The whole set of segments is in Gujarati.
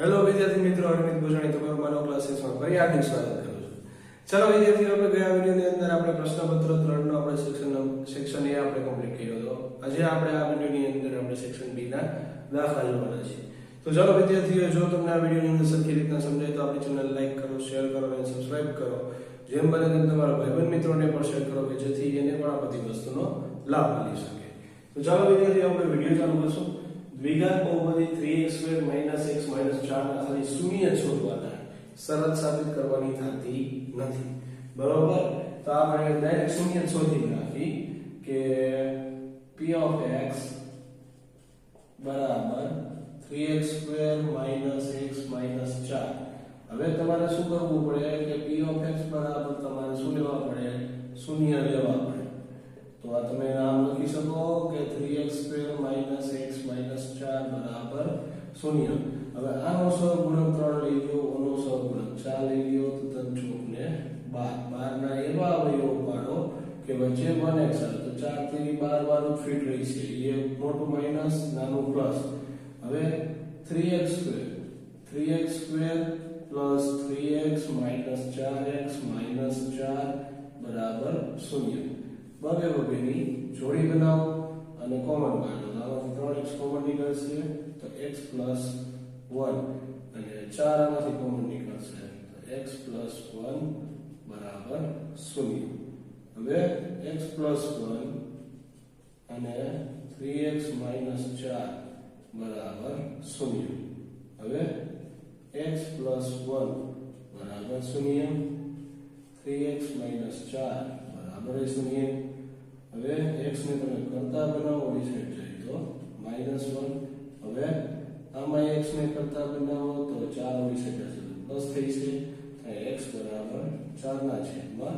હેલો વિદ્યાર્થી મિત્રો, અરવિંદ ભૂષણી તમારું માનવ ક્લાસીસમાં ફરી હાર્દિક સ્વાગત કરું છું। ચલો વિદ્યાર્થીઓ, આપણે ગયા વિડિયોની અંદર આપણે પ્રશ્નપત્ર 3 નો આપણે સેક્શન A આપણે કમ્પ્લીટ કર્યો હતો। આજે આપણે આ વિડિયોની અંદર આપણે સેક્શન B ના દાખલા જોવાના છે। તો ચલો વિદ્યાર્થીઓ, જો તમને આ વિડિયોની અંદર સરખી રીતના સમજાય તો આપણી ચેનલ લાઈક કરો, શેર કરો અને સબસ્ક્રાઇબ કરો। જેમ બને તેમ તમારા ભાઈબંધ મિત્રોને પણ શેર કરો કે જેથી એને પણ આ બધી વસ્તુનો લાભ મળી શકે। તો ચાલો વિદ્યાર્થીઓ, આપણે વિડિયો ચાલુ કરશું। દ્વિઘાત બહુપદી 3x² - x - 4 ના ખાલી શૂન્ય શોધવાના, શરત સાબિત કરવાની થતી નથી, બરોબર? તો આપણે ડાયરેક્ટ શૂન્ય શોધી નાખી કે p of x બરાબર 3x² - x - 4। હવે તમારે શું કરવું પડે કે p of x બરાબર તમારે શું લેવા પડે? શૂન્ય લેવા પડે। તો આ તમે નામ લખી શકો કે 3x² - x - 4 બરાબર 0। હવે આનો સહગુણક 3 લઈ લો, આનો સહગુણક 4 લઈ લો, તો તન ચોક ને 12 ના એવા અવયવો પાડો કે વચ્ચે 1x આવે તો 4 થી 12 વાળું ફિટ રહી છે, એ મોટું માઈનસ નાનું પ્લસ। હવે 3x² + 3x - 4x - 4 બરાબર 0। બગેની જોડી બનાવો અને કોમન કાઢો, આમાંથી 3x કોમન નીકળશે તો x + 1 અને 4 આમાંથી કોમન નીકળશે તો x + 1 બરાબર 0। હવે x + 1 અને 3x - 4 બરાબર 0। હવે x + 1 બરાબર 0, 3x - 4 બરાબર 0। હવે x ને તમે કરતા બનાવો, ઓલી સાઈડ જાય તો -1। હવે આમાં x ને કરતા બનાવો તો 4 ઓલી સાઈડ જશે તો પ્લસ થઈ છે, તો x બરાબર 4 ના છેદમાં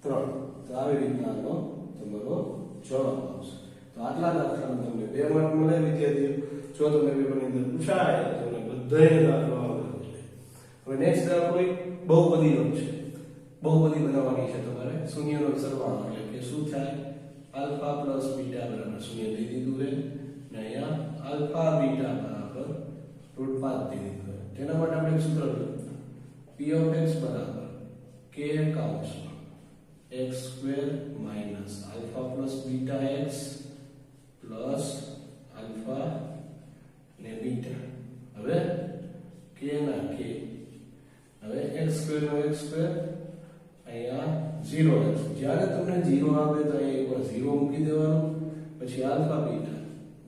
3। તો આવી રીતના આનો તમારો જવાબ આવશે। તો આટલા દાખલામાં તમને 2 માર્ક મળે વિદ્યાર્થીઓ। જો તમને પેપરની અંદર પૂછાય તો તમને બધાય દાખલો આવડે છે। હવે નેક્સ્ટ દાખલો બહુપદીનો છે। બહુપદી બનાવવાની છે તમારે, શૂન્યનો સરવાળો એટલે કે શું થાય? આલ્ફા પ્લસ બીટા બરાબર 0 દઈ દીધું છે ને અહીંયા આલ્ફા બીટા બરાબર √5 દઈ દીધું છે। તેના માટે આપણે એક સૂત્ર લખીએ, p of x બરાબર k કૌંસમાં x² - alpha plus beta x plus alpha ને બીટા। હવે k ના k, હવે x² નો x² અહીંયા 0 હશે। જ્યારે તમને 0 આવે તો અહીંયા એકવાર 0 મૂકી દેવાનું, પછી આલ્ફા બીટા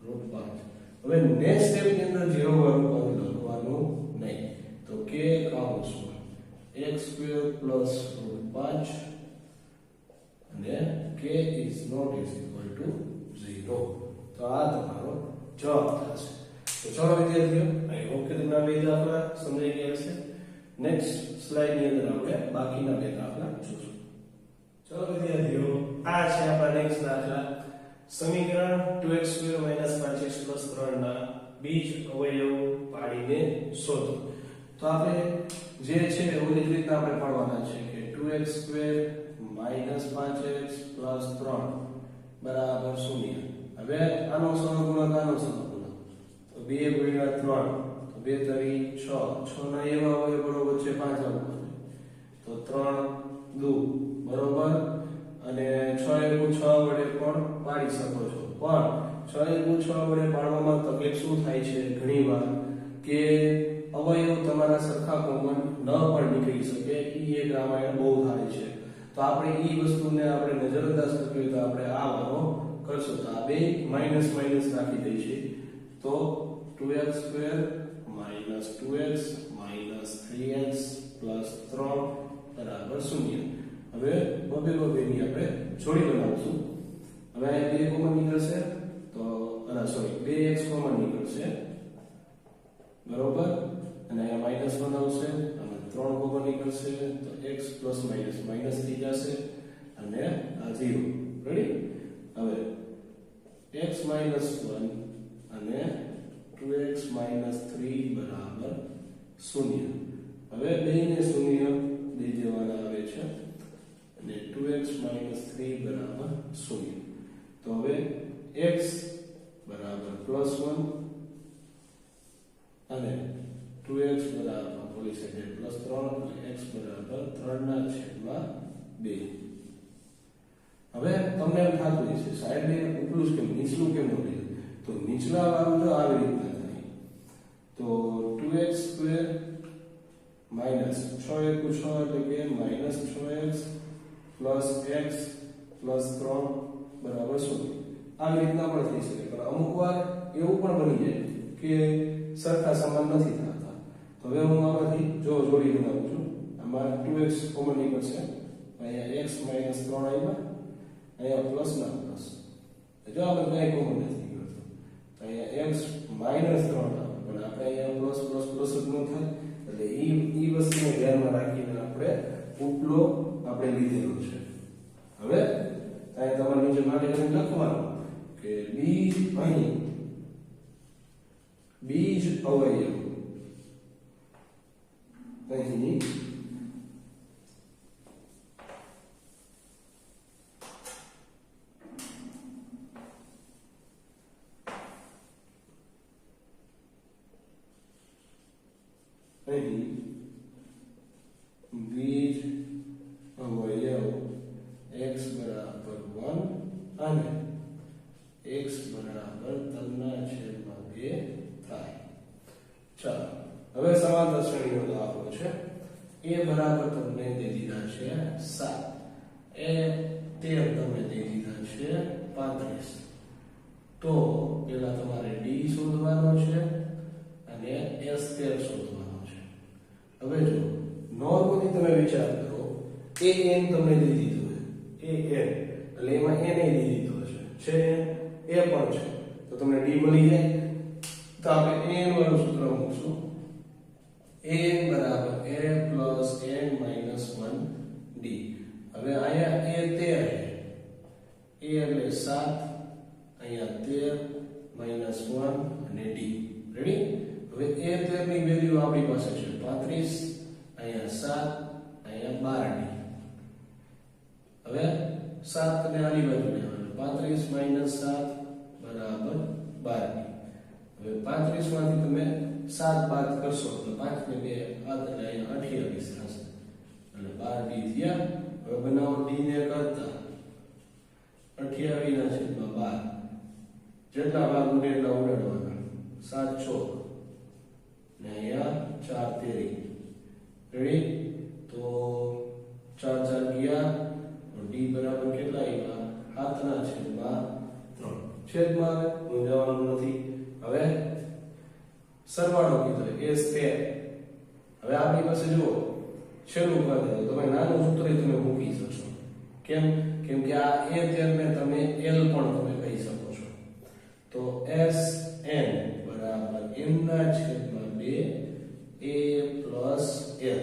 √5। હવે નેક્સ્ટ સ્ટેપ ની અંદર 0 વાળું પદ લખવાનું નહીં, તો k કૌંસમાં x² + √5 અને k is not equal to 0। તો આ તમારો જવાબ થશે। તો ચલો વિદ્યાર્થીઓ, આઈ હોપ કે તમને આ બે દાખલા સમજાઈ ગયા હશે। નેક્સ્ટ સ્લાઇડ ની અંદર આપણે બાકીના બે દાખલા જોશું। ચલો વિદ્યાર્થીઓ, આ છે આપણા નેક્સ્ટ દાખલા। સમીકરણ 2x² - 5x + 3 ના બીજ અવયવ પાડીને શોધો। તો આપણે જે છે ઓલી રીતના આપણે પાડવાના છે કે 2x² - 5x + 3 બરાબર 0। હવે આનો સહગુણક આનો સહગુણક તો 2 × 3 તો 2 તરી 6, 6 ના એવા અવયવો વચ્ચે 5 આવશે તો 3 દુ બરોબર, અને 6 × 6 વડે પણ પાડી શકો છો। પણ 6 × 6 વડે પાડવામાં તકલીફ શું થાય છે ઘણીવાર કે અવયવ તમારા સરખા કોમન ન પણ નીકળી શકે, ઈ એક રામાયણ બહુ થાય છે। તો આપણે ઈ વસ્તુને આપણે નજરઅંદાજ કરીએ તો આપણે આ વાળો કરશું, તો આ બે માઈનસ માઈનસ નાખી દઈશું તો 2x² - 2x - 3x + 3 બરાબર 0। હવે બબેની આપણે જોડી બનાવશું। હવે આ 2 કોમન નીકળશે તો સોરી 2x કોમન નીકળશે બરોબર, અને અહીંયા -1 આવશે અને 3 કોમન નીકળશે તો x + માઈનસ થઈ જશે અને આ 0। રેડી? હવે x - 1 અને 2x - 3 બરાબર 0। હવે બેને 0 દઈ દેવાના આવે છે અને 2x - 3 બરાબર 0। તો હવે x બરાબર +1 અને 2x બરાબર પોલી સાઈડ પ્લસ 3 એટલે x બરાબર 3/2. હવે તમને એમ થતું હશે સાહેબ ને ઉપલું કેમ નીચલું કેમ ન લીધું? તો નીચલા વાળું જો આવી રીતના થાય તો 2x સ્ક્વેર માઈનસ 6 * 6 એટલે કે minus 6x plus x plus 3 બરાબર 0. આવી રીતના પણ થઈ શકે, પણ અમુક વાર એવું પણ બની જાય કે સરખા સમાન નથી થતા. તો હવે હું આમાંથી જો જોડી બનાવું છું. આમાં 2x કોમન નીકળશે, અહીંયા x - 3 આવ્યા, અહીંયા પ્લસ ના પ્લસ, જો આપણે કઈ કોમન નથી નીકળતું તો અહીંયા x - 3 આવે, પણ આપણે અહીંયા પ્લસ પ્લસ પ્લસ જ ન થાય. એટલે ઈ વસ્તુને ધ્યાનમાં રાખીને આપણે ઉપલો આપણે લીધેલો છે. હવે અહીંયા તમારે નીચે માટે કરીને લખવાનું કે બીજ અહીં બીજ અવયવ અહીં બીજ અવયવ x બરાબર 1 અને x બરાબર 3/2 થાય. ચાલો હવે સમાંતર શ્રેણીનો દાખલો છે. a બરાબર તમને દે દીધા છે 7, a 13 તમને દે દીધા છે 35. તો પેલા તમારે d શોધવાનો છે અને s13 શોધવાનો છે. હવે જો નોર્મલી તમે વિચાર કરો, an તમને દે દીધું છે, an એટલે એમાં a ને દે દીધો છે a પણ છે, તો તમને d મળી જાય. તો આપણે an વાળું સૂત્ર મૂકશું, an બરાબર a plus n minus 1d. હવે અહીંયા a 13 છે, a એટલે 7, અહીંયા 13 માઈનસ 1 અને d. રેડી? હવે a 13 ની વેલ્યુ આપણી પાસે છે 35, અહીંયા 7, અહીંયા 12d. હવે 7 ને આની બાજુ લેવાનું, 35 માઈનસ 7 બરાબર 12d. હવે 35 માંથી તમે 7 બાદ કરશો તો 5 ને 2 બાદ એટલે અહીંયા 28 થશે, એટલે 12d થયા. હવે બનાવો d ને કરતા 28/12, જેટલા ભાગ ઉડે એટલા ઉડાડવાના, 7 6 ને અહીંયા 4 તેરી. રેડી? તો 4 4 ગયા, d બરાબર કેટલા આવ્યા? 7/3. છેદમાં હું જવાનું નથી. હવે સરવાળો કીધો s13. હવે આપણી પાસે જુઓ છેલ્લું પદ છે, તમે નાનું સૂત્ર તમે મૂકી શકશો. કેમ? કેમ કે આ a13 ને તમે l પણ તમે કહી શકો છો. તો sn બરાબર n/2 a પ્લસ l.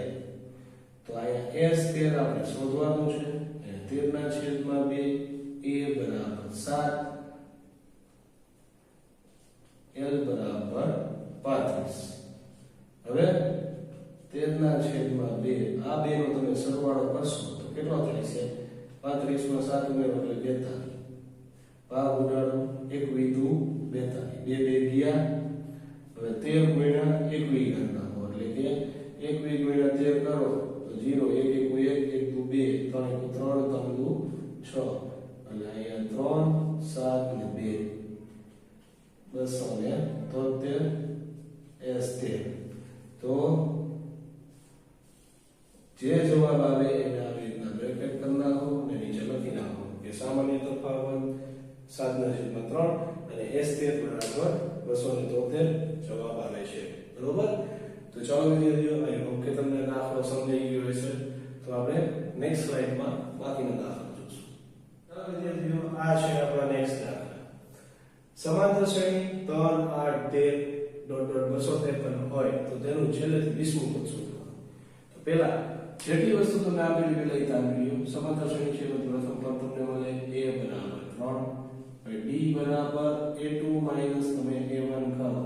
તો અહીંયા s13 આપણે શોધવાનું છે, 13/2 a બરાબર 7, l બરાબર 35. હવે 13/2 આ બે નો તમે સરવાળો કરશો તો કેટલો થાય છે? 35 માં 7 ઉમેરો એટલે 42. ભાગ ઉડાડો, 1 * 2 = 42, 2 2 ગયા. હવે 13 ગુણ્યા 1 કરી નાખો એટલે કે 1 ગુણ્યા 13 કરો તો 0, 1 1 1 1 2 3 3 3 2 6, અને અહીંયા 3 7 ને 2 273 s13. તો જે જવાબ આવે એને આવી રીતના બ્રેકેટ કરી નાખો અને નીચે લખી નાખો કે સામાન્ય તફાવત 7/3 અને s13 બરાબર 273 જવાબ આવે છે. બરોબર? તો ચાલો વિદ્યાર્થીઓ, આઈ હોપ કે તમને દાખલો સમજાઈ ગયો હશે. તો આપણે નેક્સ્ટ સ્લાઇડમાં બાકીનો દાખલો જોઈશું. ચાલો વિદ્યાર્થીઓ, આ છે આપણા નેક્સ્ટ દાખલા. સમાંતર શ્રેણી 3 8 13 .253 હોય તો તેનું છેલ્લેથી 20મું પદ શોધવાનું. તો પહેલા જેટલી વસ્તુ તમને આપેલી પેલા એ તાંબી લ્યો. સમાંતર શ્રેણી છે તો પ્રથમ પદ તમને મળે a બરાબર 3, હવે d બરાબર a2 માઈનસ તમે a1 કરો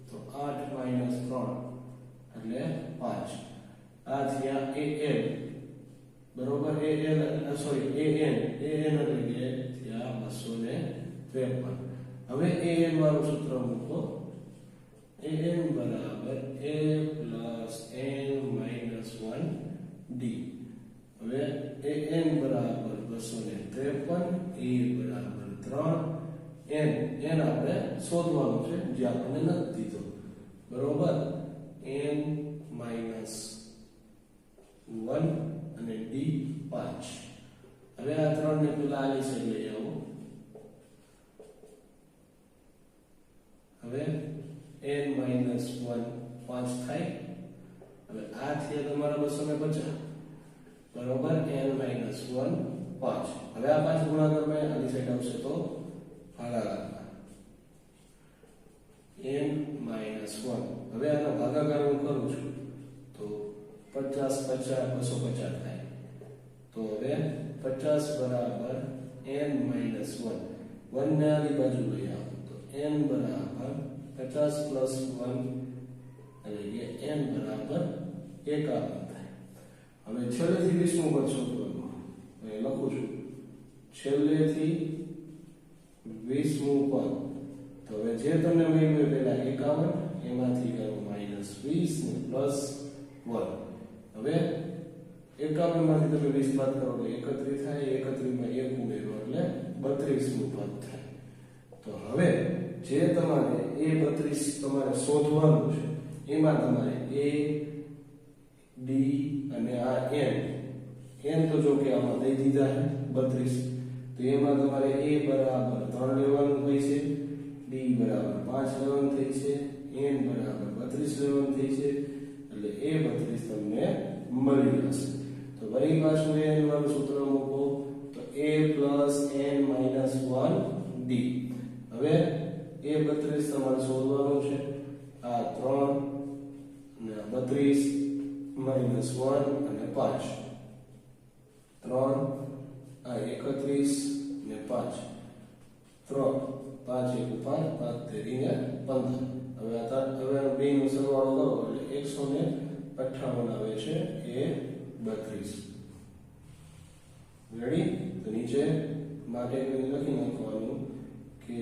તો 8 માઈનસ 3 એટલે 5. આ થયા an બરોબર, an સોરી an એટલે કે થયા 253. હવે an વાળું સૂત્ર મૂકો, an બરાબર a શોધવાનું છે જે આપણને નથી દીધો, બરોબર. n માઇનસ 1 અને d 5. હવે આ ત્રણને પેલા આની સાઈડ લઈ આવો. હવે n માઇનસ 1 5 થાય. હવે આ થયા તમારા 250, બરોબર. n minus 1 5. હવે આ 5 ગુણાકારમાં આની સાઈડ આવશે તો ભાગાકારમાં n માઇનસ 1. હવે આનો ભાગાકાર હું કરું છું તો 50 50 250 થાય. તો હવે 50 બરાબર n માઇનસ 1. 1 ને આની બાજુ લઈ આવો તો n બરાબર 50 પ્લસ 1 એટલે કે n બરાબર 51 થાય. હવે છેલ્લેથી 20મું પદ શોધવાનું. હું લખું છું છેલ્લેથી 20મું પદ. તો હવે જે તમને મળ્યું પેલા 51 એમાંથી કરો માઈનસ 20 ને પ્લસ 1. હવે 51 માંથી તમે 20 બાદ કરો તો 31 થાય. 31 માં 1 ઉમેરો એટલે 32મું પદ થાય. તો હવે જે તમારે એ 32 તમારે શોધવાનું છે એમાં તમારે a d અને આ n તો જો કે આમાં દઈ દીધા છે 32. તો એમાં તમારે a બરાબર 3 લેવાનું હોય છે, d બરાબર 5 લેવાનું થઈ છે, n બરાબર 32 લેવાનું થઈ છે. એટલે a 32 તમને મળી જશે. તો વળી પાછું n વાળું સૂત્ર મૂકો તો a n minus 1 d. હવે a 32 તમારે શોધવાનું છે. આ 3 ને 32 minus 1 અને 5. 3 આ 31 ને 5. 3 5 1 5 5 3 ને 15. હવે બેનો સરવાળો કરો એટલે 158 આવે છે એ 32. રેડી? તો નીચે માટે લખી નાખવાનું કે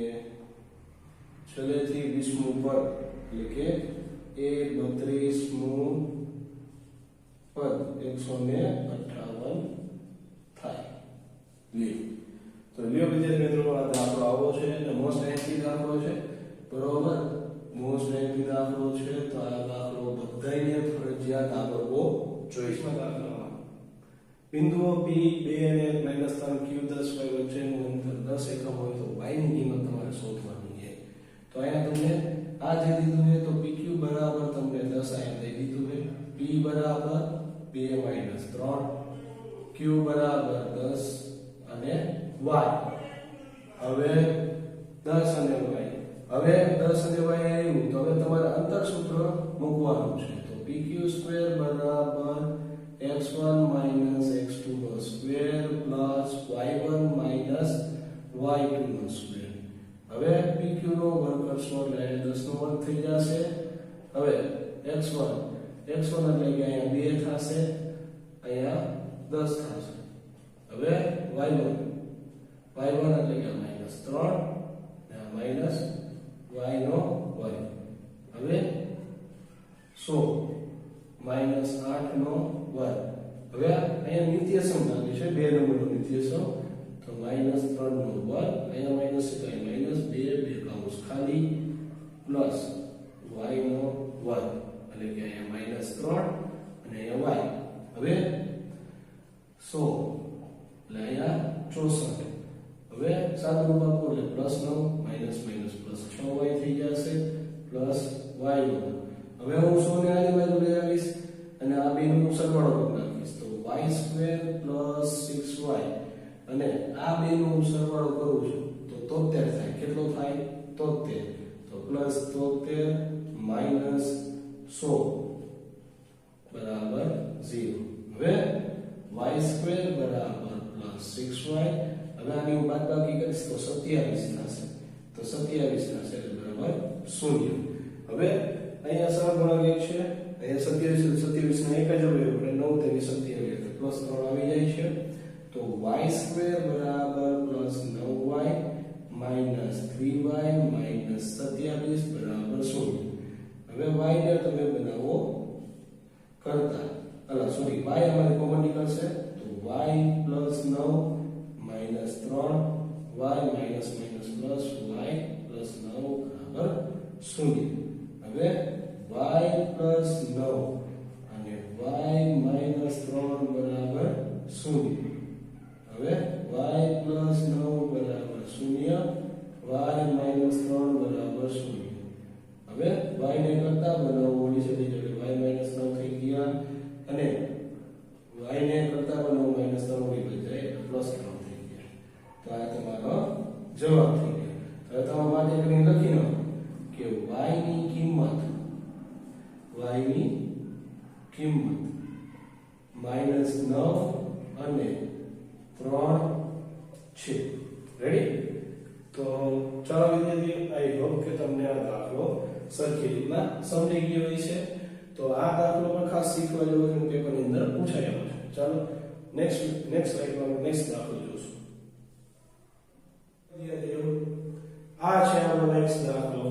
છેલ્લેથી 20મું પદ એટલે કે એ 32મું પદ 158 થાય. તો લ્યો વિદ્યાર્થી મિત્રો, આ દાખલો આવો છે અને મોસ્ટ આઈએમપી દાખલો છે, બરોબર. મોસ્ટ આઈએમપી દાખલો છે તો આ દાખલો બધાયને ફરજિયાત આવડવો જોઈએ. દાખલામાં બિંદુઓ P 2 અને -3 Q 10 y વચ્ચેનું અંતર 10 એકમ હોય તો y ની કિંમત તમારે શોધવાની છે. તો અહીંયા તમને આ જે દીધું છે તો PQ બરાબર તમને 10 અહીંયા દઈ દીધું છે. P બરાબર 2 - 3, Q બરાબર 10 અને y. હવે 10 અને y. હવે 10 અને y આવ્યું તો હવે તમારે અંતર સૂત્ર મૂકવાનું છે. તો PQ² બરાબર x1 - x2 નો સ્ક્વેર પ્લસ y1 - y2 નો સ્ક્વેર. હવે PQ નો વર્ગ કરશો એટલે 10 નો વર્ગ થઈ જશે. હવે x1 એટલે કે અહીંયા 2 થશે, અહીંયા 10 થશે. હવે y1 એટલે કે -3 અને માઈનસ y નો વર્ગ. હવે 100 -8 નો વર્ગ. હવે અહીંયા નિત્યસમ લાગે છે 2 નંબરનો નિત્યસમ. તો -3 નો વર્ગ, અહીંયા માઈનસ છે તો -2 કૌંસ ખાલી પ્લસ y નો વર્ગ એટલે કે અહીંયા -3 અને અહીંયા y. હવે 100 એટલે અહીંયા 64. હવે સાદું રૂપ આપો એટલે +9 - +6y થઈ જશે પ્લસ y નો. હવે હું 100 ને આની બાજુ લઈ આવીશ અને આ બેનો સરવાળો નાખીશ તો y² + 6y અને આ બેનો સરવાળો કરું છું તો 73 થાય. કેટલો થાય? 73. તો +73 - 100 બરાબર 0. હવે y² બરાબર +6y. હવે આની હું બાદબાકી કરીશ તો 27 થશે. તો 27 થશે એટલે બરાબર 0. હવે અહીંયા સહગુણક છે, અહીંયા 27 ને 1 જ હોય એટલે 9 * 27 એટલે +3 આવી જાય છે. તો y² બરાબર +9y - 3y - 27 બરાબર 0. હવે y ને તમે બનાવો કરતા y અમારે કોમન નીકળશે તો y + 9 - 3y - y + 9 બરાબર 0. હવે y પ્લસ 9 અને y માઇનસ 3 બરાબર 0. હવે y પ્લસ 9 બરાબર 0, y માઇનસ 3 બરાબર 0. હવે y ને કરતા બનાવો ઓલી છે એટલે y માઇનસ 9 થઈ ગયા અને y ને કરતા બનાવો માઇનસ 3 ઓલી બની જાય પ્લસ 3 થઈ ગયા. તો આ તમારો જવાબ થઈ ગયો. હવે તમે માટે કરીને લખી નાખો કે y ની કિંમત -9 અને 3 છે. રેડી? તો ચાલો વિદ્યાર્થીઓ, આઈ હોપ કે તમને આ દાખલો સરખી રીતના સમજી ગયો હશે. તો આ દાખલો પણ ખાસ શીખવા જેવો છે, પેપરની અંદર પૂછાયેલો છે. ચાલો નેક્સ્ટ સ્લાઇડમાં નેક્સ્ટ દાખલો જોશું. વિદ્યાર્થીઓ, આ છે આપણો નેક્સ્ટ દાખલો,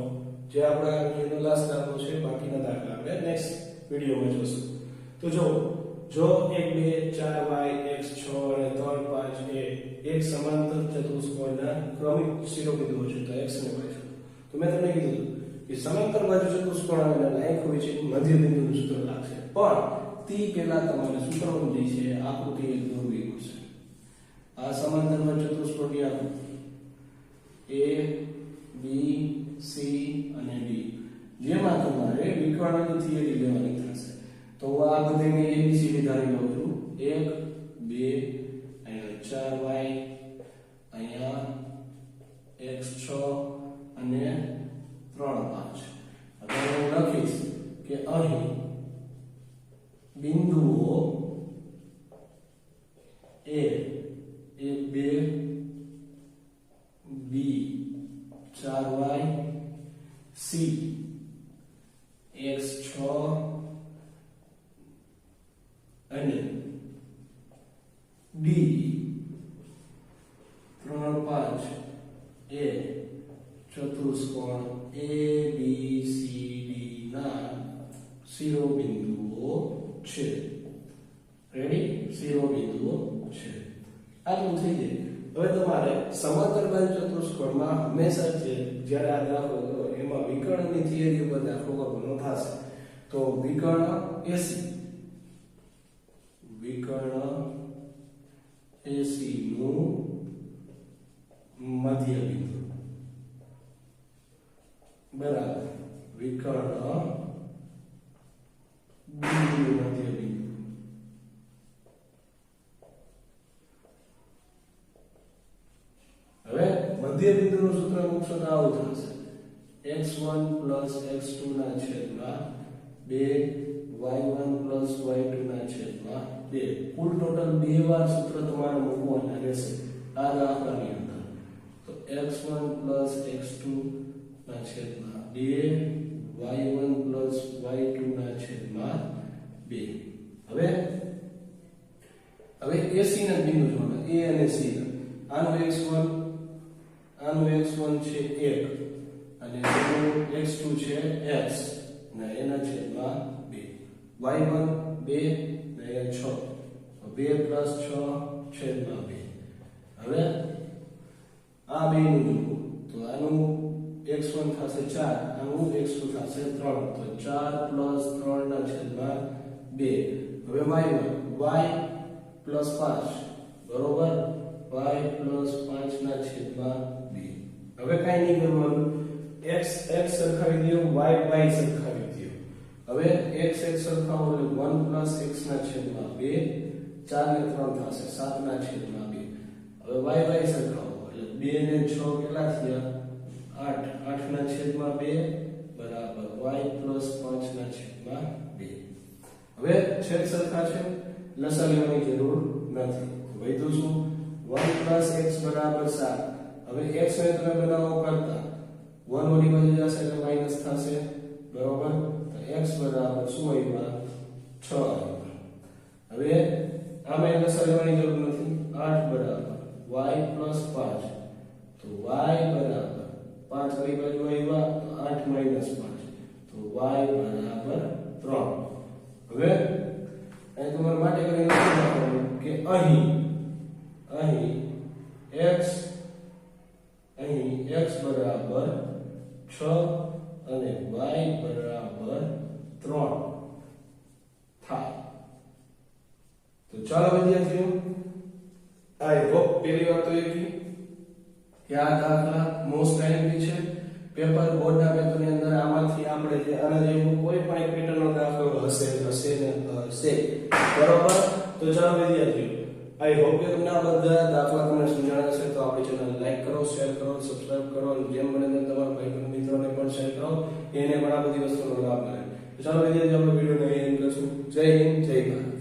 જે આપણા લાસ્ટ દાખલો છે. બાકીના દાખલા આપણે નેક્સ્ટ વિડિયોમાં જોશું. તો જો 1 2 4y x 6 અને 3 5 એ એક સમાંતર ચતુષ્કોણના ક્રમિક શિરોબિંદુઓ છે, તો x અને y છે. તો મેં તમને કીધું કે સમાંતર બાજુ ચતુષ્કોણ આવેલા લાયક હોય છે, મધ્ય બિંદુનું સૂત્ર લાગશે. પણ તે પહેલા તમારે સૂત્રનું જે છે આકૃતિ એક દોરવી પડશે. આ સમાંતર બાજુ ચતુષ્કોણની આકૃતિ a b c અને d, જેમાં તમારે વિકર્ણની થિયરી લેવાની થશે. તો આ બધાને abcd ધારી લઉં છું. 1 2 અહીંયા 4y, અહીંયા x6 અને 3 5. હવે હું લખીશ કે અહીં બિંદુઓ a 1 2 b 4y c x6 અને d 3 5 એ ચતુષ્કોણ ABCD ના શિરોબિંદુઓ છે. રેડી? શિરોબિંદુઓ છે. આટલું થઈ જાય. હવે તમારે સમાંતર બાજુ ચતુષ્કોણમાં હંમેશા જ્યારે આ દાખલો કરો એમાં વિકર્ણની થિયરી ઉપર દાખલો કરવાનો થશે. તો વિકર્ણ AC નું મધ્ય બિંદુ બરાબર વિકર્ણ બિંદુ મધ્ય બિંદુ. હવે મધ્ય બિંદુનું સૂત્ર મૂકશો તો આવું થશે: x1 x2 ના છેદમાં 2 y1 y2 ના છેદમાં 2. કુલ ટોટલ 2 વાર સૂત્ર તમારે મૂકવાના રહેશે આ દાખલાની અંદર. તો x1 x2 ના છેદમાં 2 y1 y2 ના છેદમાં 2. હવે AC ના બિંદુ જોવાના, a અને c ના. આનું x1 છે 1 અને આનું x2 છે x અને એના છેદમાં 2. y1 2 ને 6, તો 2 + 6 છેદમાં 2. હવે આ બેનું જુઓ તો આનું x1 થશે 4, આનું x2 થશે 3, તો 4 + 3 ના છેદમાં 2. હવે y + 5 બરોબર y + 5 ના છેદમાં 2. હવે કાઈ નહીં કરવાનું, x સરખાવી દો, y સરખાવી દો. હવે x સરખાવો એટલે 1 + x ના છેદમાં 2, 4 ને 3 થશે 7 ના છેદમાં 2. હવે y સરખાવો એટલે 2 ને 6 કેટલા થયા 8, 8 ના છેદમાં 2 બરાબર y + 5 ના છેદમાં 2. હવે છેદ સરખા છે, લસા લેવાની જરૂર નથી. વધ્યું શું? 1 + x બરાબર 7. હવે x ને તમે બનાવો કરતા 1 ઓલી બાજુ જશે એટલે માઈનસ થશે બરોબર. તો x બરાબર શું આવ્યા 6 આવ્યા. હવે આમાં લસા લેવાની જરૂર નથી. 8 બરાબર y + 5, તો y બરાબર 5 ઓલી બાજુ આવ્યા તો 8 - 5, તો y બરાબર 3. હવે અહીં તમારે માટે કરીને લખી નાખવાનું કે અહીં x બરાબર 6 અને y બરાબર 3 થાય. તો ચાલો વિદ્યાર્થીઓ, આઈ હોપ પહેલી વાત તો એ કે આ દાખલા મોસ્ટ ટાઈમલી છે. પેપર બોર્ડના પેપરની અંદર આમાંથી આપણે જે આના જેવું કોઈ પણ એક પેટર્નનો દાખલો હશે બરોબર. તો ચાલો વિદ્યાર્થીઓ, આઈ હોપ કે તમને આ બધા દાખલા તમને સમજાણા છે. તો આપણી ચેનલ લાઈક કરો, શેર કરો, સબસ્ક્રાઇબ કરો અને જેમ બને તેમ તમારા ભાઈ મિત્રોને પણ શેર કરો, એને પણ આ બધી વસ્તુનો લાભ મળે. તો ચાલો વિદ્યાર્થીઓ, આપણે વિડિયોને એન્ડ કરશું. જય હિન્દ, જય ભારત.